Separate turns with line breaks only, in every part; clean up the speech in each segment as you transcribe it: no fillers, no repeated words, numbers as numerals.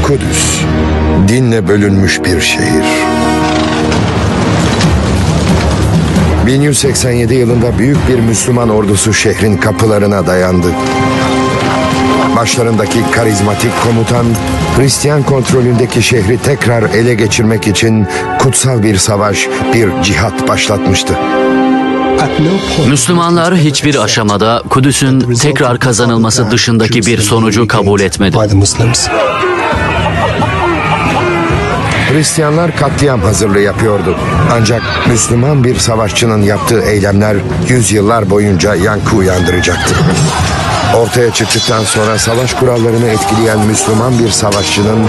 Kudüs, dinle bölünmüş bir şehir. 1187 yılında büyük bir Müslüman ordusu şehrin kapılarına dayandı. Başlarındaki karizmatik komutan, Hristiyan kontrolündeki şehri tekrar ele geçirmek için kutsal bir savaş, bir cihat başlatmıştı.
Müslümanlar hiçbir aşamada Kudüs'ün tekrar kazanılması dışındaki bir sonucu kabul etmedi.
Hristiyanlar katliam hazırlığı yapıyordu. Ancak Müslüman bir savaşçının yaptığı eylemler yüzyıllar boyunca yankı uyandıracaktı. Ortaya çıktıktan sonra savaş kurallarını etkileyen Müslüman bir savaşçının,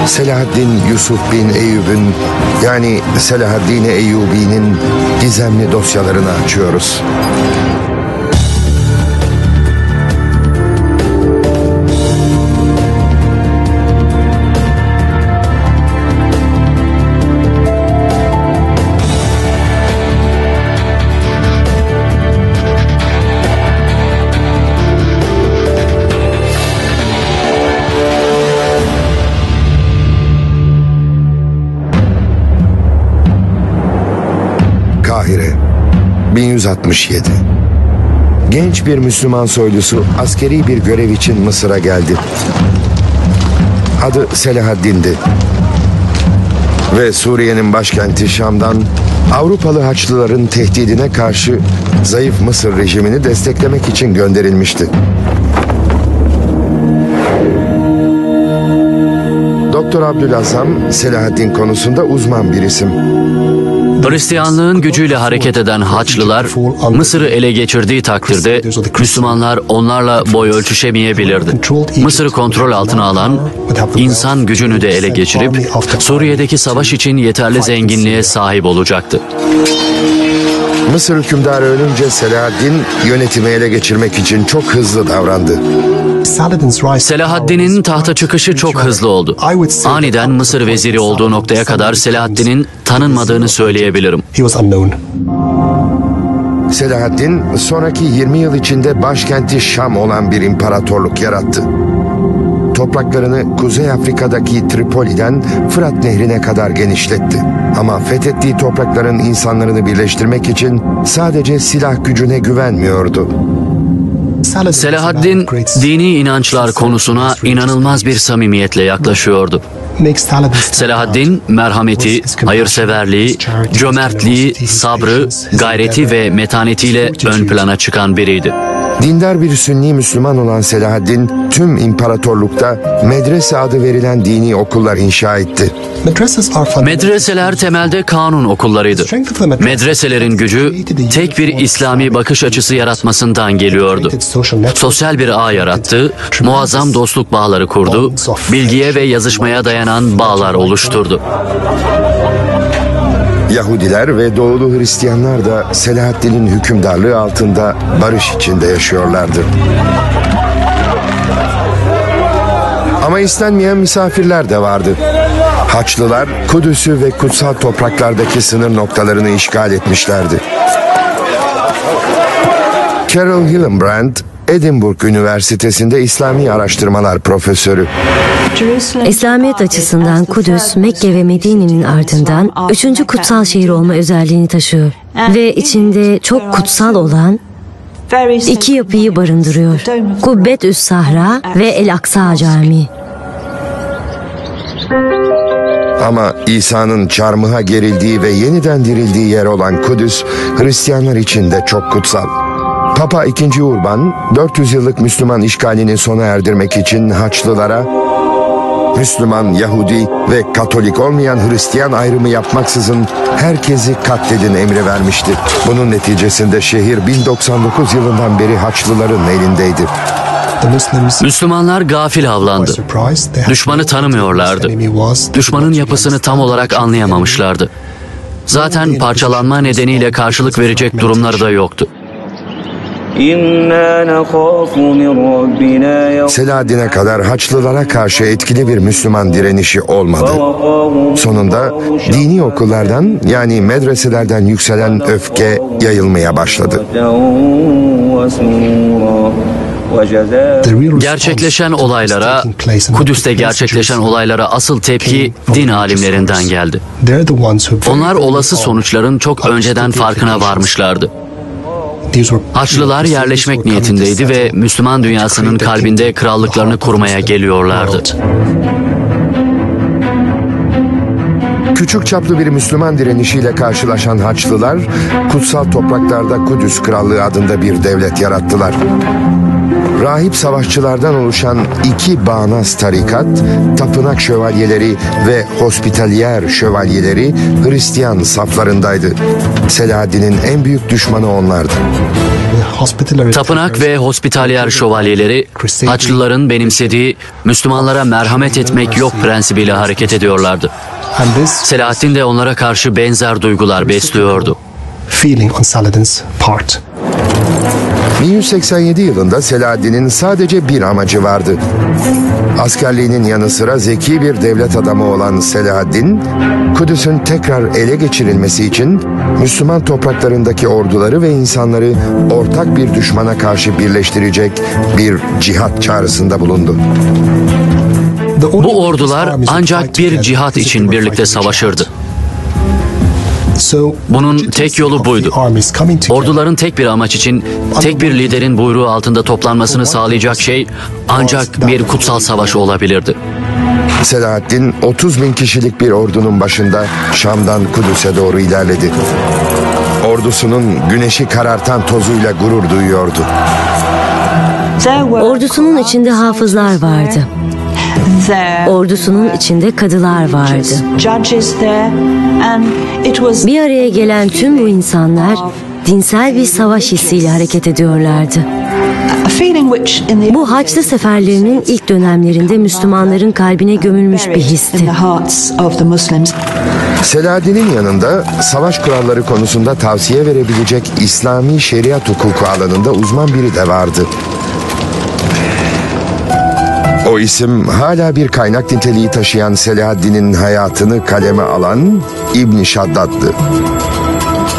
Selahaddin Yusuf bin Eyyub'un, yani Selahaddin Eyyubi'nin gizemli dosyalarını açıyoruz. Kahire, 1167. Genç bir Müslüman soylusu askeri bir görev için Mısır'a geldi. Adı Selahaddin'di. Ve Suriye'nin başkenti Şam'dan Avrupalı Haçlıların tehdidine karşı zayıf Mısır rejimini desteklemek için gönderilmişti. Doktor Abdülazam, Selahaddin konusunda uzman bir isim.
Hristiyanlığın gücüyle hareket eden Haçlılar Mısır'ı ele geçirdiği takdirde Müslümanlar onlarla boy ölçüşemeyebilirdi. Mısır'ı kontrol altına alan, insan gücünü de ele geçirip Suriye'deki savaş için yeterli zenginliğe sahip olacaktı.
Mısır hükümdarı ölünce Selahaddin yönetimi ele geçirmek için çok hızlı davrandı.
Selahaddin'in tahta çıkışı çok hızlı oldu. Aniden Mısır veziri olduğu noktaya kadar Selahaddin'in tanınmadığını söyleyebilirim.
Selahaddin sonraki 20 yıl içinde başkenti Şam olan bir imparatorluk yarattı. Topraklarını Kuzey Afrika'daki Tripoli'den Fırat Nehri'ne kadar genişletti. Ama fethettiği toprakların insanlarını birleştirmek için sadece silah gücüne güvenmiyordu.
Selahaddin, dini inançlar konusuna inanılmaz bir samimiyetle yaklaşıyordu. Selahaddin, merhameti, hayırseverliği, cömertliği, sabrı, gayreti ve metanetiyle ön plana çıkan biriydi.
Dindar bir Sünni Müslüman olan Selahaddin, tüm imparatorlukta medrese adı verilen dini okullar inşa etti.
Medreseler temelde kanun okullarıydı. Medreselerin gücü tek bir İslami bakış açısı yaratmasından geliyordu. Sosyal bir ağ yarattı, muazzam dostluk bağları kurdu, bilgiye ve yazışmaya dayanan bağlar oluşturdu.
Yahudiler ve Doğulu Hristiyanlar da Selahaddin'in hükümdarlığı altında barış içinde yaşıyorlardı. Ama istenmeyen misafirler de vardı. Haçlılar Kudüs'ü ve kutsal topraklardaki sınır noktalarını işgal etmişlerdi. Carol Hillenbrand, Edinburgh Üniversitesi'nde İslami Araştırmalar Profesörü.
İslamiyet açısından Kudüs, Mekke ve Medine'nin ardından 3. kutsal şehir olma özelliğini taşıyor. Ve içinde çok kutsal olan 2 yapıyı barındırıyor. Kubbetü's Sahra ve El-Aksa Camii.
Ama İsa'nın çarmıha gerildiği ve yeniden dirildiği yer olan Kudüs, Hristiyanlar için de çok kutsal. Papa II. Urban, 400 yıllık Müslüman işgalini sona erdirmek için Haçlılara, Müslüman, Yahudi ve Katolik olmayan Hristiyan ayrımı yapmaksızın herkesi katledin emri vermişti. Bunun neticesinde şehir 1099 yılından beri Haçlıların elindeydi.
Müslümanlar gafil avlandı. Düşmanı tanımıyorlardı. Düşmanın yapısını tam olarak anlayamamışlardı. Zaten parçalanma nedeniyle karşılık verecek durumları da yoktu.
Selahaddin'e kadar Haçlılara karşı etkili bir Müslüman direnişi olmadı. Sonunda dini okullardan, yani medreselerden yükselen öfke yayılmaya başladı.
Gerçekleşen olaylara, Kudüs'te gerçekleşen olaylara asıl tepki din alimlerinden geldi. Onlar olası sonuçların çok önceden farkına varmışlardı. Haçlılar yerleşmek niyetindeydi ve Müslüman dünyasının kalbinde krallıklarını kurmaya geliyorlardı.
Küçük çaplı bir Müslüman direnişiyle karşılaşan Haçlılar, kutsal topraklarda Kudüs Krallığı adında bir devlet yarattılar. Rahip savaşçılardan oluşan iki bağnaz tarikat, tapınak şövalyeleri ve hospitaliyer şövalyeleri Hristiyan saflarındaydı. Selahaddin'in en büyük düşmanı onlardı.
Tapınak ve hospitalyer şövalyeleri, Haçlıların benimsediği Müslümanlara merhamet etmek yok prensibiyle hareket ediyorlardı. Selahaddin de onlara karşı benzer duygular besliyordu.
1187 yılında Selahaddin'in sadece bir amacı vardı. Askerliğinin yanı sıra zeki bir devlet adamı olan Selahaddin, Kudüs'ün tekrar ele geçirilmesi için Müslüman topraklarındaki orduları ve insanları ortak bir düşmana karşı birleştirecek bir cihat çağrısında bulundu.
Bu ordular ancak bir cihat için birlikte savaşırdı. Bunun tek yolu buydu. Orduların tek bir amaç için, tek bir liderin buyruğu altında toplanmasını sağlayacak şey ancak bir kutsal savaş olabilirdi.
Selahaddin 30 bin kişilik bir ordunun başında Şam'dan Kudüs'e doğru ilerledi. Ordusunun güneşi karartan tozuyla gurur duyuyordu.
Ordusunun içinde hafızlar vardı. Ordusunun içinde kadılar vardı. Bir araya gelen tüm bu insanlar dinsel bir savaş hissiyle hareket ediyorlardı. Bu Haçlı seferlerinin ilk dönemlerinde Müslümanların kalbine gömülmüş bir histi.
Selahaddin'in yanında savaş kuralları konusunda tavsiye verebilecek İslami şeriat hukuku alanında uzman biri de vardı. O isim hala bir kaynak niteliği taşıyan Selahaddin'in hayatını kaleme alan İbn Şaddad'dı.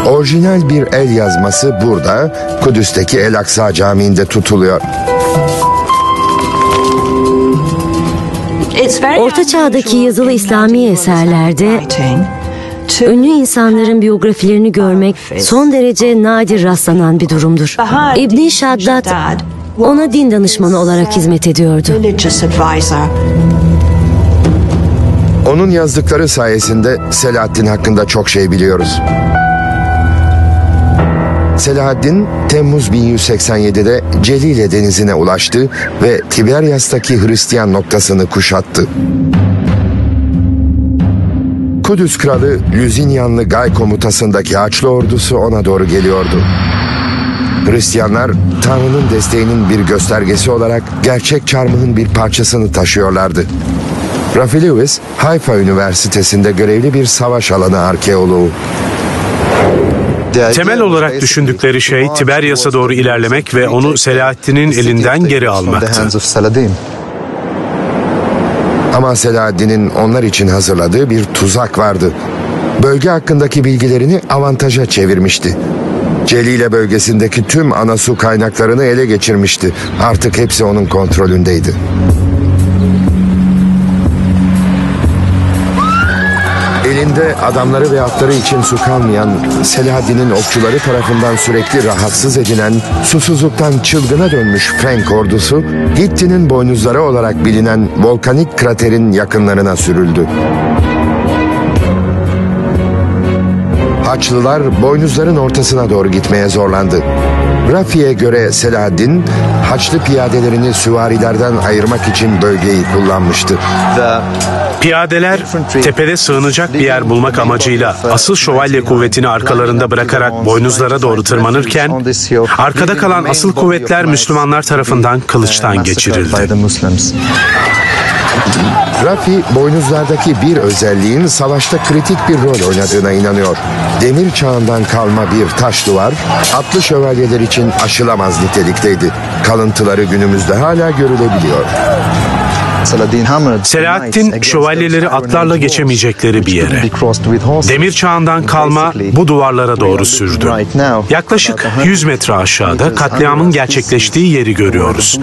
Orijinal bir el yazması burada Kudüs'teki El Aksa Camii'nde tutuluyor.
Orta Çağ'daki yazılı İslami eserlerde ünlü insanların biyografilerini görmek son derece nadir rastlanan bir durumdur. İbn Şaddad ona din danışmanı olarak hizmet ediyordu.
Onun yazdıkları sayesinde Selahaddin hakkında çok şey biliyoruz. Selahaddin, Temmuz 1187'de Celile denizine ulaştı ve Tiberyas'taki Hristiyan noktasını kuşattı. Kudüs kralı Lüzinyanlı Gay komutasındaki Haçlı ordusu ona doğru geliyordu. Hristiyanlar, Tanrı'nın desteğinin bir göstergesi olarak gerçek çarmıhın bir parçasını taşıyorlardı. Rafi Lewis, Hayfa Üniversitesi'nde görevli bir savaş alanı arkeoloğu.
Temel olarak düşündükleri şey Tiberyas'a doğru ilerlemek ve onu Selahaddin'in elinden geri almaktı.
Ama Selahaddin'in onlar için hazırladığı bir tuzak vardı. Bölge hakkındaki bilgilerini avantaja çevirmişti. Celile bölgesindeki tüm ana su kaynaklarını ele geçirmişti. Artık hepsi onun kontrolündeydi. Elinde adamları ve atları için su kalmayan, Selahaddin'in okçuları tarafından sürekli rahatsız edilen, susuzluktan çılgına dönmüş Frank ordusu, Hitti'nin boynuzları olarak bilinen volkanik kraterin yakınlarına sürüldü. Haçlılar boynuzların ortasına doğru gitmeye zorlandı. Rafi'ye göre Selahaddin, Haçlı piyadelerini süvarilerden ayırmak için bölgeyi kullanmıştı.
Piyadeler tepede sığınacak bir yer bulmak amacıyla asıl şövalye kuvvetini arkalarında bırakarak boynuzlara doğru tırmanırken, arkada kalan asıl kuvvetler Müslümanlar tarafından kılıçtan geçirildi.
Rafi, boynuzlardaki bir özelliğin savaşta kritik bir rol oynadığına inanıyor. Demir çağından kalma bir taş duvar, atlı şövalyeler için aşılamaz nitelikteydi. Kalıntıları günümüzde hala görülebiliyor.
Selahaddin şövalyeleri atlarla geçemeyecekleri bir yere, demir çağından kalma bu duvarlara doğru sürdü. Yaklaşık 100 metre aşağıda katliamın gerçekleştiği yeri görüyoruz.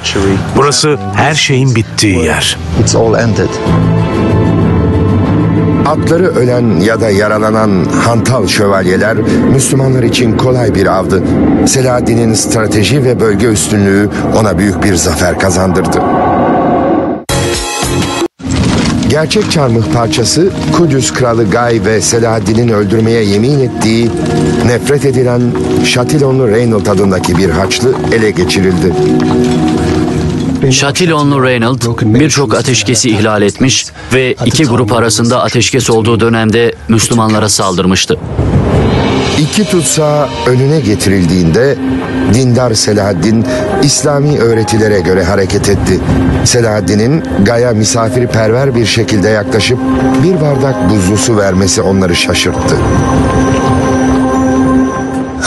Burası her şeyin bittiği yer.
Atları ölen ya da yaralanan hantal şövalyeler Müslümanlar için kolay bir avdı. Selahaddin'in strateji ve bölge üstünlüğü ona büyük bir zafer kazandırdı. Gerçek çarmıh parçası Kudüs Kralı Gay ve Selahaddin'in öldürmeye yemin ettiği nefret edilen Şatilonlu Reynold adındaki bir haçlı ele geçirildi.
Şatilonlu Reynold birçok ateşkesi ihlal etmiş ve iki grup arasında ateşkes olduğu dönemde Müslümanlara saldırmıştı.
İki tutsağı önüne getirildiğinde dindar Selahaddin İslami öğretilere göre hareket etti. Selahaddin'in Gay'a misafirperver bir şekilde yaklaşıp bir bardak buzlu su vermesi onları şaşırttı.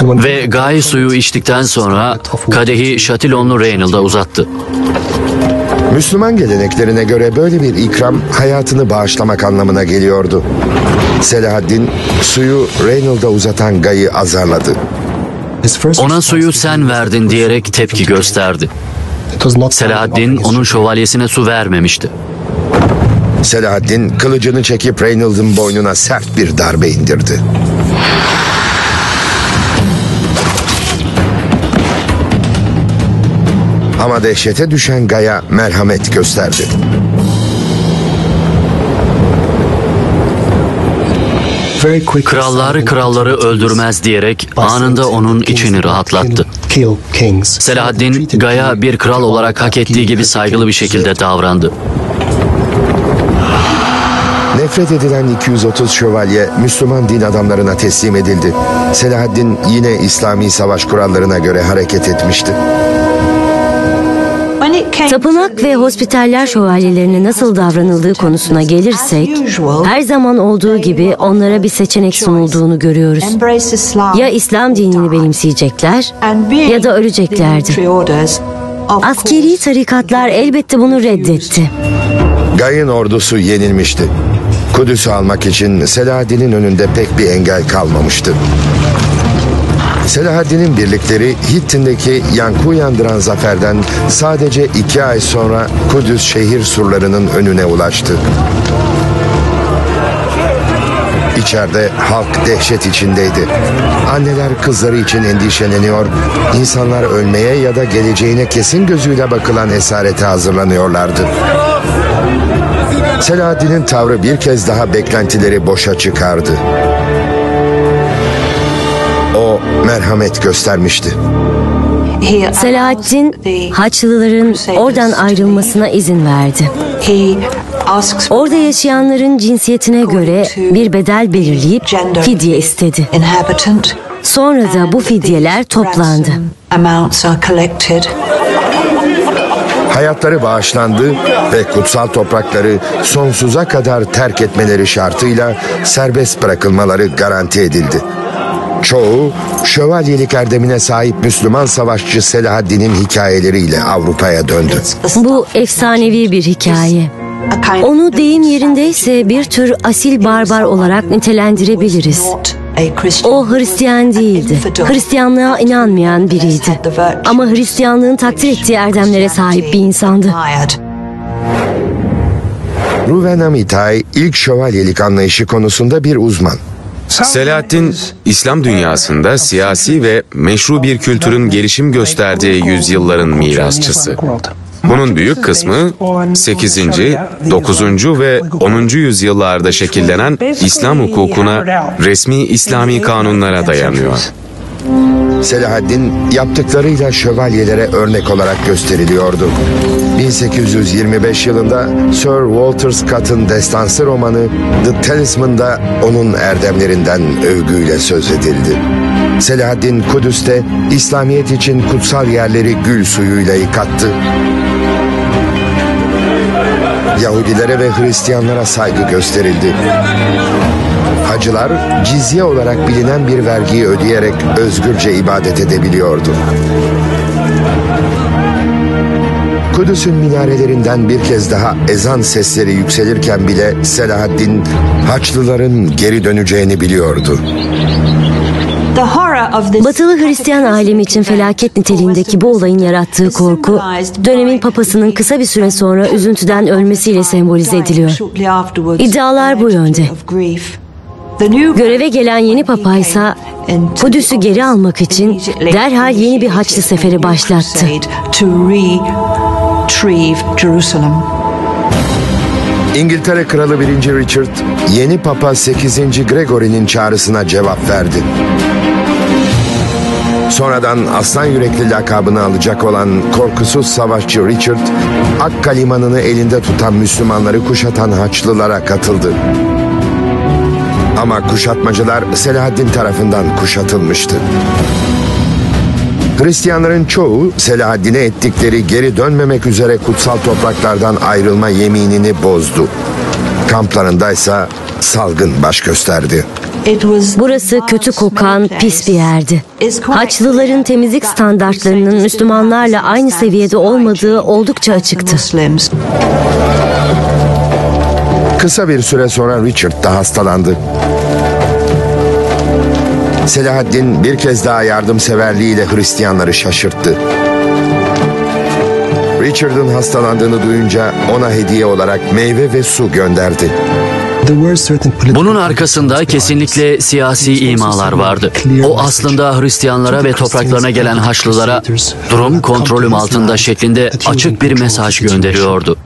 Ve Gay suyu içtikten sonra kadehi Şatilonlu Reynold'a uzattı.
Müslüman geleneklerine göre böyle bir ikram hayatını bağışlamak anlamına geliyordu. Selahaddin suyu Reynold'a uzatan Gay'ı azarladı.
Ona suyu sen verdin diyerek tepki gösterdi. Selahaddin onun şövalyesine su vermemişti.
Selahaddin kılıcını çekip Reynold'un boynuna sert bir darbe indirdi. Ama dehşete düşen Gay'a merhamet gösterdi.
Kralları öldürmez diyerek anında onun içini rahatlattı. Selahaddin, Gay'a bir kral olarak hak ettiği gibi saygılı bir şekilde davrandı.
Nefret edilen 230 şövalye Müslüman din adamlarına teslim edildi. Selahaddin yine İslami savaş kurallarına göre hareket etmişti.
Tapınak ve hospitaller şövalyelerine nasıl davranıldığı konusuna gelirsek, her zaman olduğu gibi onlara bir seçenek sunulduğunu görüyoruz. Ya İslam dinini benimseyecekler ya da öleceklerdi. Askeri tarikatlar elbette bunu reddetti.
Gay'ın ordusu yenilmişti. Kudüs'ü almak için Selahaddin'in önünde pek bir engel kalmamıştı. Selahaddin'in birlikleri Hittin'deki yankı uyandıran zaferden sadece 2 ay sonra Kudüs şehir surlarının önüne ulaştı. İçeride halk dehşet içindeydi. Anneler kızları için endişeleniyor, insanlar ölmeye ya da geleceğine kesin gözüyle bakılan esarete hazırlanıyorlardı. Selahaddin'in tavrı bir kez daha beklentileri boşa çıkardı. O merhamet göstermişti.
Selahaddin, Haçlıların oradan ayrılmasına izin verdi. Orada yaşayanların cinsiyetine göre bir bedel belirleyip fidye istedi. Sonra da bu fidyeler toplandı.
Hayatları bağışlandı ve kutsal toprakları sonsuza kadar terk etmeleri şartıyla serbest bırakılmaları garanti edildi. Çoğu şövalyelik erdemine sahip Müslüman savaşçı Selahaddin'in hikayeleriyle Avrupa'ya döndü.
Bu efsanevi bir hikaye. Onu deyim yerindeyse bir tür asil barbar olarak nitelendirebiliriz. O Hristiyan değildi. Hristiyanlığa inanmayan biriydi. Ama Hristiyanlığın takdir ettiği erdemlere sahip bir insandı.
Ruven Amitai ilk şövalyelik anlayışı konusunda bir uzman.
Selahaddin, İslam dünyasında siyasi ve meşru bir kültürün gelişim gösterdiği yüzyılların mirasçısı. Bunun büyük kısmı 8., 9. ve 10. yüzyıllarda şekillenen İslam hukukuna, resmi İslami kanunlara dayanıyor.
Selahaddin yaptıklarıyla şövalyelere örnek olarak gösteriliyordu. 1825 yılında Sir Walter Scott'ın destansı romanı The Talisman'da onun erdemlerinden övgüyle söz edildi. Selahaddin Kudüs'te İslamiyet için kutsal yerleri gül suyuyla yıkattı. Yahudilere ve Hristiyanlara saygı gösterildi. Hacılar cizye olarak bilinen bir vergiyi ödeyerek özgürce ibadet edebiliyordu. Kudüs'ün minarelerinden bir kez daha ezan sesleri yükselirken bile Selahaddin Haçlıların geri döneceğini biliyordu.
Batılı Hristiyan alemi için felaket niteliğindeki bu olayın yarattığı korku, dönemin papasının kısa bir süre sonra üzüntüden ölmesiyle sembolize ediliyor. İddialar bu yönde. Göreve gelen yeni papa ise Kudüs'ü geri almak için derhal yeni bir Haçlı seferi başlattı.
İngiltere Kralı 1. Richard, yeni Papa 8. Gregory'nin çağrısına cevap verdi. Sonradan aslan yürekli lakabını alacak olan korkusuz savaşçı Richard, Akka limanını elinde tutan Müslümanları kuşatan Haçlılara katıldı. Ama kuşatmacılar Selahaddin tarafından kuşatılmıştı. Hristiyanların çoğu Selahaddin'e ettikleri geri dönmemek üzere kutsal topraklardan ayrılma yeminini bozdu. Kamplarındaysa salgın baş gösterdi.
Burası kötü kokan, pis bir yerdi. Haçlıların temizlik standartlarının Müslümanlarla aynı seviyede olmadığı oldukça açıktı.
Kısa bir süre sonra Richard da hastalandı. Selahaddin bir kez daha yardımseverliğiyle Hristiyanları şaşırttı. Richard'ın hastalandığını duyunca ona hediye olarak meyve ve su gönderdi.
Bunun arkasında kesinlikle siyasi imalar vardı. O aslında Hristiyanlara ve topraklarına gelen Haçlılara durum kontrolüm altında şeklinde açık bir mesaj gönderiyordu.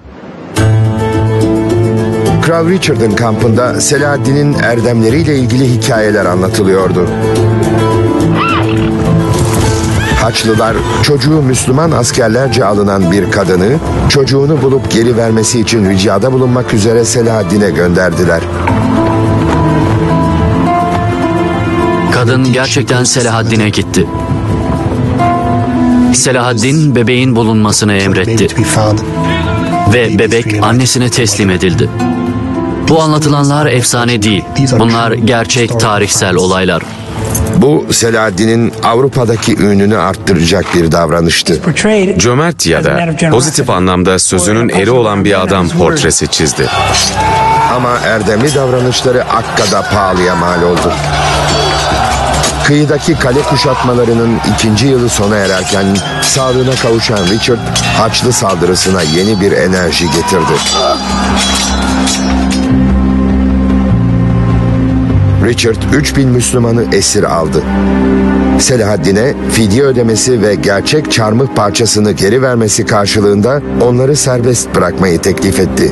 Kral Richard'ın kampında Selahaddin'in erdemleriyle ilgili hikayeler anlatılıyordu. Haçlılar çocuğu Müslüman askerlerce alınan bir kadını çocuğunu bulup geri vermesi için ricada bulunmak üzere Selahaddin'e gönderdiler.
Kadın gerçekten Selahaddin'e gitti. Selahaddin bebeğin bulunmasını emretti. Ve bebek annesine teslim edildi. Bu anlatılanlar efsane değil. Bunlar gerçek tarihsel olaylar.
Bu Selahaddin'in Avrupa'daki ününü arttıracak bir davranıştı.
Cömert ya da pozitif anlamda sözünün eri olan bir adam portresi çizdi.
Ama erdemli davranışları Akka'da pahalıya mal oldu. Kıyıdaki kale kuşatmalarının 2. yılı sona ererken sağlığına kavuşan Richard, Haçlı saldırısına yeni bir enerji getirdi. Richard 3000 Müslümanı esir aldı. Selahaddin'e fidye ödemesi ve gerçek çarmıh parçasını geri vermesi karşılığında onları serbest bırakmayı teklif etti.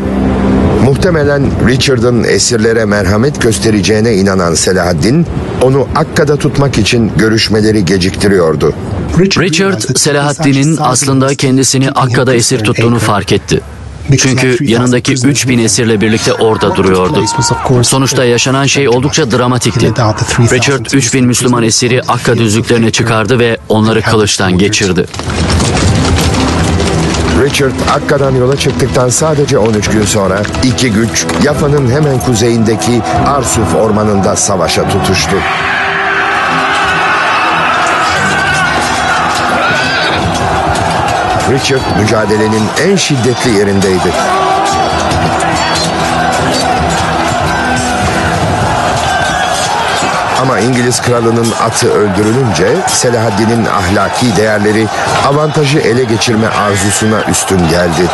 Muhtemelen Richard'ın esirlere merhamet göstereceğine inanan Selahaddin, onu Akka'da tutmak için görüşmeleri geciktiriyordu.
Richard, Selahaddin'in aslında kendisini Akka'da esir tuttuğunu fark etti. Çünkü yanındaki 3000 esirle birlikte orada duruyordu. Sonuçta yaşanan şey oldukça dramatikti. Richard 3000 Müslüman esiri Akka düzlüklerine çıkardı ve onları kılıçtan geçirdi.
Richard Akka'dan yola çıktıktan sadece 13 gün sonra iki güç Yafa'nın hemen kuzeyindeki Arsuf ormanında savaşa tutuştu. Richard mücadelenin en şiddetli yerindeydi. Ama İngiliz kralının atı öldürülünce Selahaddin'in ahlaki değerleri avantajı ele geçirme arzusuna üstün geldi.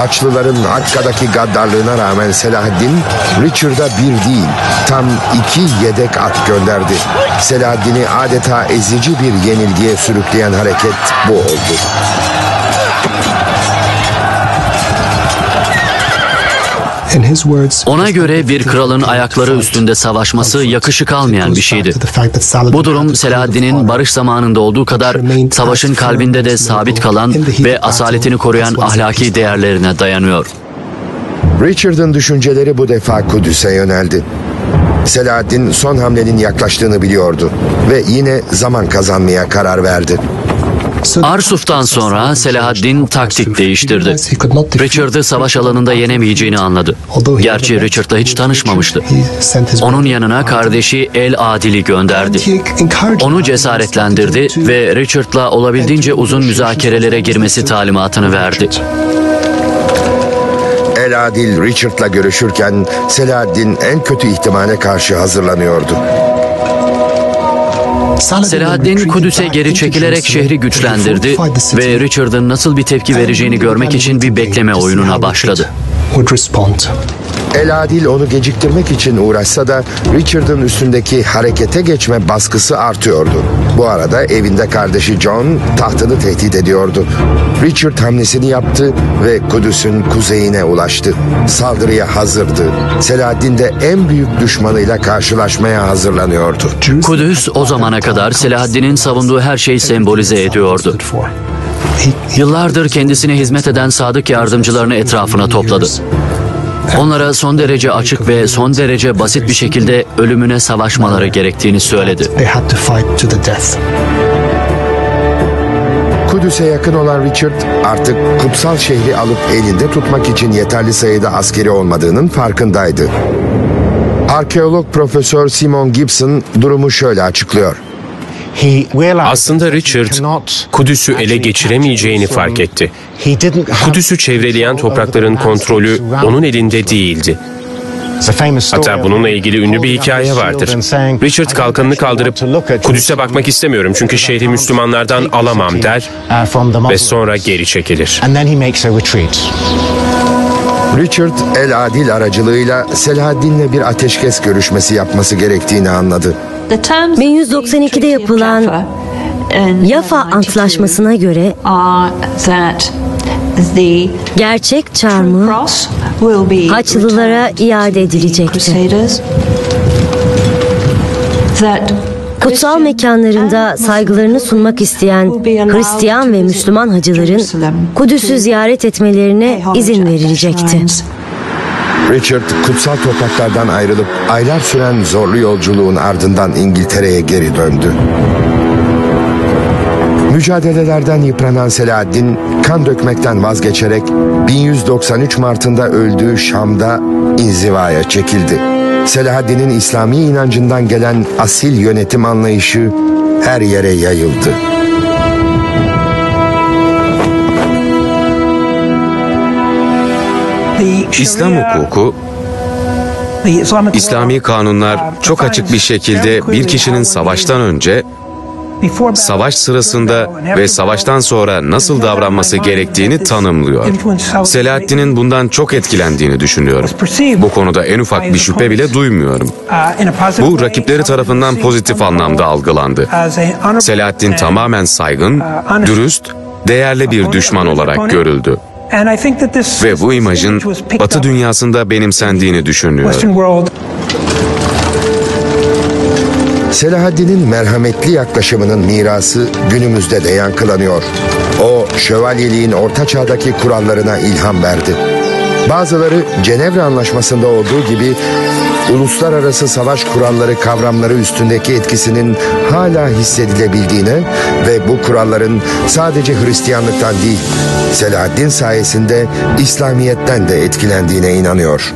Haçlıların Akka'daki gaddarlığına rağmen Selahaddin, Richard'a bir değil, tam 2 yedek at gönderdi. Selahaddin'i adeta ezici bir yenilgiye sürükleyen hareket bu oldu.
Ona göre bir kralın ayakları üstünde savaşması yakışık almayan bir şeydi. Bu durum Selahaddin'in barış zamanında olduğu kadar savaşın kalbinde de sabit kalan ve asaletini koruyan ahlaki değerlerine dayanıyor.
Richard'ın düşünceleri bu defa Kudüs'e yöneldi. Selahaddin son hamlenin yaklaştığını biliyordu ve yine zaman kazanmaya karar verdi.
Arsuf'tan sonra Selahaddin taktik değiştirdi. Richard'ı savaş alanında yenemeyeceğini anladı. Gerçi Richard'la hiç tanışmamıştı. Onun yanına kardeşi El Adil'i gönderdi. Onu cesaretlendirdi ve Richard'la olabildiğince uzun müzakerelere girmesi talimatını verdi.
El Adil Richard'la görüşürken Selahaddin en kötü ihtimale karşı hazırlanıyordu.
Selahaddin Kudüs'e geri çekilerek şehri güçlendirdi ve Richard'ın nasıl bir tepki vereceğini görmek için bir bekleme oyununa başladı.
El Adil onu geciktirmek için uğraşsa da Richard'ın üstündeki harekete geçme baskısı artıyordu. Bu arada evinde kardeşi John tahtını tehdit ediyordu. Richard hamlesini yaptı ve Kudüs'ün kuzeyine ulaştı. Saldırıya hazırdı. Selahaddin de en büyük düşmanıyla karşılaşmaya hazırlanıyordu.
Kudüs o zamana kadar Selahaddin'in savunduğu her şeyi sembolize ediyordu. Yıllardır kendisine hizmet eden sadık yardımcılarını etrafına topladı. Onlara son derece açık ve son derece basit bir şekilde ölümüne savaşmaları gerektiğini söyledi.
Kudüs'e yakın olan Richard artık kutsal şehri alıp elinde tutmak için yeterli sayıda askeri olmadığının farkındaydı. Arkeolog Profesör Simon Gibson durumu şöyle açıklıyor.
Aslında Richard, Kudüs'ü ele geçiremeyeceğini fark etti. Kudüs'ü çevreleyen toprakların kontrolü onun elinde değildi. Hatta bununla ilgili ünlü bir hikaye vardır. Richard kalkanını kaldırıp Kudüs'e bakmak istemiyorum çünkü şehri Müslümanlardan alamam der ve sonra geri çekilir.
Richard, El Adil aracılığıyla Selahaddin'le bir ateşkes görüşmesi yapması gerektiğini anladı.
1192'de yapılan Yafa Antlaşması'na göre gerçek çarmıh Haçlılara iade edilecekti. Kutsal mekanlarında saygılarını sunmak isteyen Hristiyan ve Müslüman hacıların Kudüs'ü ziyaret etmelerine izin verilecekti.
Richard, kutsal topraklardan ayrılıp aylar süren zorlu yolculuğun ardından İngiltere'ye geri döndü. Mücadelelerden yıpranan Selahaddin, kan dökmekten vazgeçerek 1193 Mart'ında öldüğü Şam'da inzivaya çekildi. Selahaddin'in İslami inancından gelen asil yönetim anlayışı her yere yayıldı.
İslam hukuku, İslami kanunlar çok açık bir şekilde bir kişinin savaştan önce, savaş sırasında ve savaştan sonra nasıl davranması gerektiğini tanımlıyor. Selahaddin'in bundan çok etkilendiğini düşünüyorum. Bu konuda en ufak bir şüphe bile duymuyorum. Bu rakipleri tarafından pozitif anlamda algılandı. Selahaddin tamamen saygın, dürüst, değerli bir düşman olarak görüldü. Ve bu imajın Batı dünyasında benimsendiğini düşünüyorum.
Selahaddin'in merhametli yaklaşımının mirası günümüzde de yankılanıyor. O, şövalyeliğin orta çağdaki kurallarına ilham verdi. Bazıları Cenevre Anlaşması'nda olduğu gibi uluslararası savaş kuralları kavramları üstündeki etkisinin hala hissedilebildiğine ve bu kuralların sadece Hristiyanlıktan değil, Selahaddin sayesinde İslamiyet'ten de etkilendiğine inanıyor.